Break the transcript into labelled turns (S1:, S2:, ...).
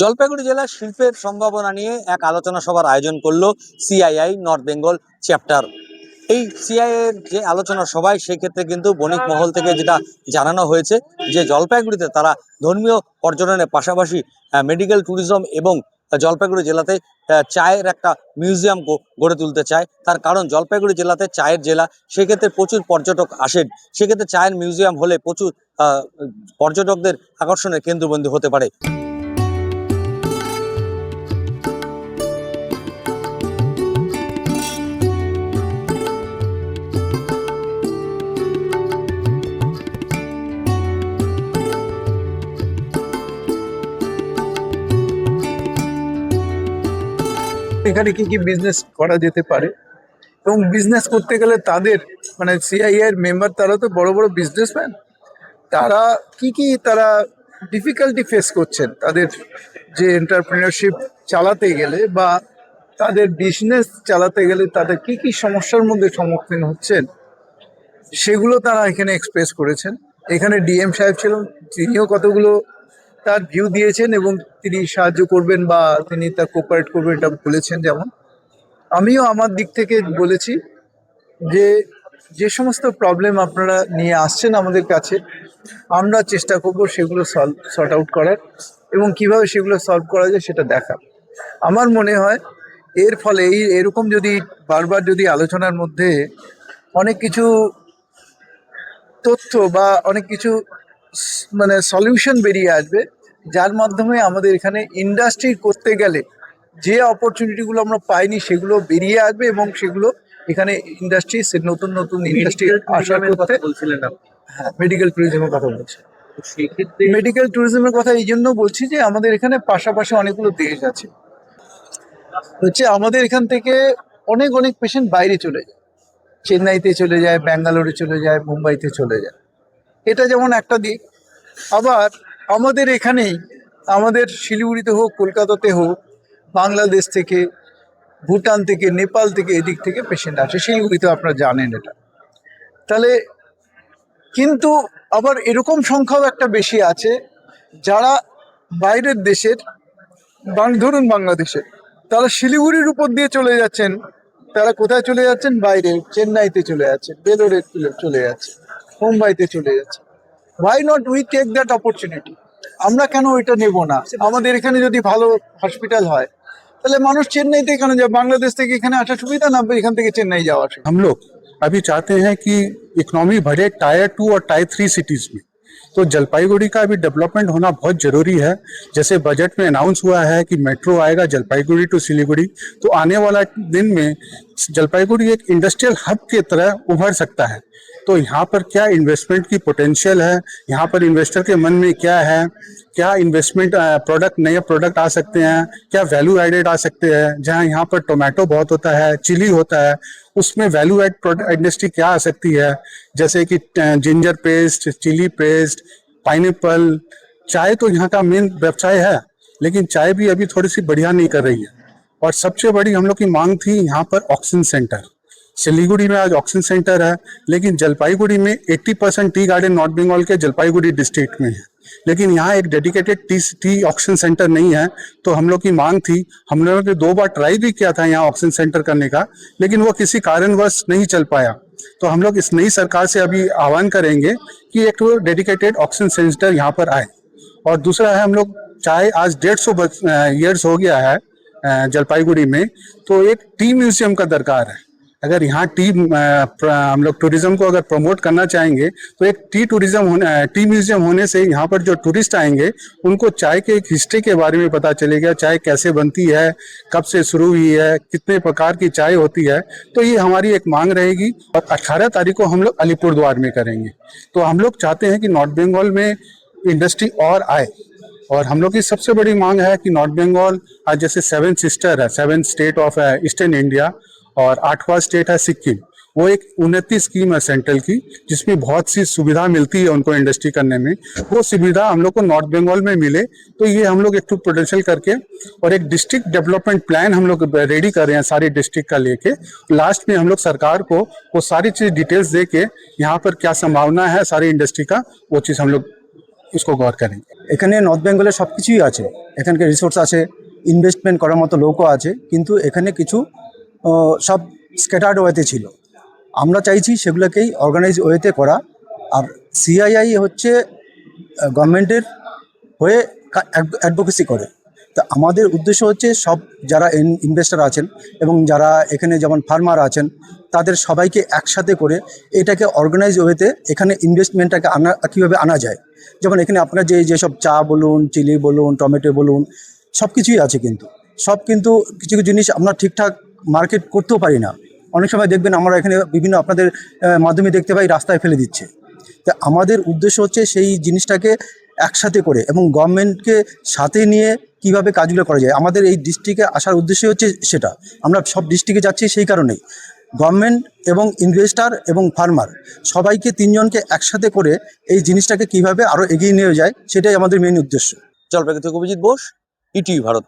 S1: জলপাইগুড়ি জেলার শিল্পের সম্ভাবনা নিয়ে এক আলোচনা সভার আয়োজন করলো সিআইআই নর্থ বেঙ্গল চ্যাপ্টার। এই সিআইআই এর যে আলোচনা সভায় সেক্ষেত্রে কিন্তু বণিক মহল থেকে যেটা জানানো হয়েছে যে জলপাইগুড়িতে তারা ধর্মীয় পর্যটনের পাশাপাশি মেডিকেল ট্যুরিজম এবং জলপাইগুড়ি জেলাতে চায়ের একটা মিউজিয়াম গড়ে তুলতে চায়। তার কারণ জলপাইগুড়ি জেলাতে চায়ের জেলা, সেক্ষেত্রে প্রচুর পর্যটক আসেন, সেক্ষেত্রে চায়ের মিউজিয়াম হলে প্রচুর পর্যটকদের আকর্ষণের কেন্দ্রবিন্দু হতে পারে।
S2: এখানে কি কি বিজনেস করা যেতে পারে এবং বিজনেস করতে গেলে তাদের মানে সিআইআই এর মেম্বার তারা তো বড় বড় বিজনেসম্যান, তারা তারা ডিফিকাল্টি ফেস করছেন তাদের যে এন্টারপ্রেনারশিপ চালাতে গেলে বা তাদের বিজনেস চালাতে গেলে তাদের কি সমস্যার মধ্যে সম্মুখীন হচ্ছেন সেগুলো তারা এখানে এক্সপ্রেস করেছেন। এখানে ডিএম সাহেব ছিলেন, তিনিও কতগুলো তার ভিউ দিয়েছেন এবং তিনি সাহায্য করবেন বা তিনি তার কোঅপারেট করবেন এটা বলেছেন। যেমন আমিও আমার দিক থেকে বলেছি যে যে সমস্ত প্রবলেম আপনারা নিয়ে আসছেন আমাদের কাছে আমরা চেষ্টা করব সেগুলো সর্ট আউট করার এবং কিভাবে সেগুলো সলভ করা যায় সেটা দেখা। আমার মনে হয় এর ফলে এরকম যদি বারবার যদি আলোচনার মধ্যে অনেক কিছু তথ্য বা অনেক কিছু মানে সলিউশন বেরিয়ে আসবে, যার মাধ্যমে আমাদের এখানে ইন্ডাস্ট্রি করতে গেলে যে অপরচুনিটিগুলো আমরা পাইনি সেগুলো বেরিয়ে আসবে এবং সেগুলো এখানে ইন্ডাস্ট্রি নতুন নতুন ইন্ডাস্ট্রি আসার করতে
S1: বলছিলেন না?
S2: হ্যাঁ, মেডিকেল ট্যুরিজমের কথা বলছি। মেডিকেল ট্যুরিজমের কথা এই জন্য বলছি যে আমাদের এখানে পাশাপাশি অনেকগুলো দেশ আছে, হচ্ছে আমাদের এখান থেকে অনেক অনেক পেশেন্ট বাইরে চলে যায়, চেন্নাইতে চলে যায়, ব্যাঙ্গালোরে চলে যায়, মুম্বাইতে চলে যায়। এটা যেমন একটা দিক। আবার আমাদের এখানেই আমাদের শিলিগুড়িতে হোক, কলকাতাতে হোক, বাংলাদেশ থেকে, ভুটান থেকে, নেপাল থেকে, এদিক থেকে পেশেন্ট আসে শিলিগুড়িতে, আপনারা জানেন এটা। তাহলে কিন্তু আবার এরকম সংখ্যাও একটা বেশি আছে যারা বাইরের দেশের, ধরুন বাংলাদেশের, তারা শিলিগুড়ির উপর দিয়ে চলে যাচ্ছেন। তারা কোথায় চলে যাচ্ছেন? বাইরে, চেন্নাইতে চলে যাচ্ছে, বেলোরে চলে যাচ্ছে, মুম্বাইতে চলে যাচ্ছে। Why not we take that opportunity? আমরা কেন এটা নেব না? আমাদের এখানে যদি ভালো হসপিটাল হয় তাহলে মানুষ চেন্নাইতে কেন যায়? বাংলাদেশ থেকে এখানে আসা সুবিধা না এখান থেকে চেন্নাই যাওয়া?
S3: हम लोग अभी चाहते हैं कि इकोनॉमी बढ़े टायर 2 और टायर 3 सिटीज में, तो जलपाईगुड़ी का अभी डेवलपमेंट होना बहुत जरूरी है। जैसे बजट में अनाउंस हुआ है कि मेट्रो आएगा जलपाईगुड़ी टू सिलीगुड़ी, तो आने वाला दिन में जलपाईगुड़ी एक इंडस्ट्रियल हब की तरह उभर सकता है। तो यहाँ पर क्या इन्वेस्टमेंट की पोटेंशियल है, यहाँ पर इन्वेस्टर के मन में क्या है, क्या इन्वेस्टमेंट प्रोडक्ट, नए प्रोडक्ट आ सकते हैं, क्या वैल्यू एडेड आ सकते हैं। जहाँ यहाँ पर टोमेटो बहुत होता है, चिली होता है, उसमें वैल्यू एड प्रोडक्ट इंडस्ट्री क्या आ सकती है, जैसे कि ginger paste, chilli paste, pineapple. चाय तो यहाँ का मेन व्यवसाय है, लेकिन चाय भी अभी थोड़ी सी बढ़िया नहीं कर रही है। और सबसे बड़ी हम लोग की मांग थी यहाँ पर ऑक्सीजन सेंटर। सिलीगुड़ी में आज ऑक्सीजन सेंटर है, लेकिन जलपाईगुड़ी में 80% टी गार्डन नॉर्थ बंगाल के जलपाईगुड़ी डिस्ट्रिक्ट में है, लेकिन यहाँ एक डेडिकेटेड टी ऑक्सीजन सेंटर नहीं है। तो हम लोग की मांग थी, हम लोगों ने 2 बार ट्राई भी किया था यहाँ ऑक्सीजन सेंटर करने का, लेकिन वो किसी कारणवश नहीं चल पाया। तो हम लोग इस नई सरकार से अभी आह्वान करेंगे कि एक डेडिकेटेड ऑक्सीजन सेंटर यहाँ पर आए। और दूसरा है, हम लोग चाहे आज 150 ईयर्स हो गया है जलपाईगुड़ी में, तो एक टी म्यूजियम का दरकार है। अगर यहाँ हम लोग टूरिज्म को अगर प्रमोट करना चाहेंगे तो एक टी म्यूजियम होने से यहाँ पर जो टूरिस्ट आएंगे उनको चाय के एक हिस्ट्री के बारे में पता चलेगा, चाय कैसे बनती है, कब से शुरू हुई है, कितने प्रकार की चाय होती है। तो ये हमारी एक मांग रहेगी। और 18 तारीख को हम लोग अलीपुरद्वार में करेंगे। तो हम लोग चाहते हैं कि नॉर्थ बंगाल में इंडस्ट्री और आए। और हम लोग की सबसे बड़ी मांग है कि नॉर्थ बंगाल आज जैसे 7 सिस्टर है, 7 स्टेट ऑफ ईस्टर्न इंडिया, और 8वां स्टेट है सिक्किम। वो एक उन्नति स्कीम है सेंट्रल की, जिसमें बहुत सी सुविधा मिलती है उनको इंडस्ट्री करने में। वो सुविधा हम लोग को नॉर्थ बंगाल में मिले, तो ये हम लोग एक टू पोटेंशियल करके और एक डिस्ट्रिक्ट डेवलपमेंट प्लान हम लोग रेडी कर रहे हैं सारी डिस्ट्रिक्ट का लेके। लास्ट में हम लोग सरकार को वो सारी चीज डिटेल्स दे के यहाँ पर क्या संभावना है सारी इंडस्ट्री का, वो चीज हम लोग उसको गौर करेंगे।
S4: এখানে নর্থ বেঙ্গলে সব কিছুই আছে, এখানকার রিসোর্স আছে, ইনভেস্টমেন্ট করার মতো লোকও আছে, কিন্তু এখানে কিছু সব স্ক্যাটার্ড ওয়েতে ছিল। আমরা চাইছি সেগুলোকেই অর্গানাইজ ওয়েতে করা। আর সিআইআই হচ্ছে গভর্নমেন্টের হয়ে অ্যাডভোকেসি করে। তা আমাদের উদ্দেশ্য হচ্ছে সব যারা ইনভেস্টর আছেন এবং যারা এখানে যেমন ফার্মার আছেন তাদের সবাইকে একসাথে করে এটাকে অর্গানাইজ ওয়েতে এখানে ইনভেস্টমেন্টটাকে কীভাবে আনা যায়। যেমন এখানে আপনার যেসব চা বলুন, চিলি বলুন, টমেটো বলুন, সব কিছুই আছে, কিন্তু কিছু কিছু জিনিস আমরা ঠিকঠাক মার্কেট করতেও পারি না। অনেক সময় দেখবেন আমরা এখানে বিভিন্ন আপনাদের মাধ্যমে দেখতে পাই রাস্তায় ফেলে দিচ্ছে। তা আমাদের উদ্দেশ্য হচ্ছে সেই জিনিসটাকে একসাথে করে এবং গভর্নমেন্টকে সাথে নিয়ে কিভাবে কাজগুলো করা যায়। আমাদের এই ডিস্ট্রিক্টে আসার উদ্দেশ্য হচ্ছে সেটা। আমরা সব ডিস্ট্রিক্টে যাচ্ছি সেই কারণেই, গভর্নমেন্ট এবং ইনভেস্টার এবং ফার্মার সবাইকে তিনজনকে একসাথে করে এই জিনিসটাকে কিভাবে আরও এগিয়ে নিয়ে যায় সেটাই আমাদের মেন উদ্দেশ্য।
S1: জলপাইগুড়ি থেকে অভিজিৎ বোস, ইটিভি ভারত।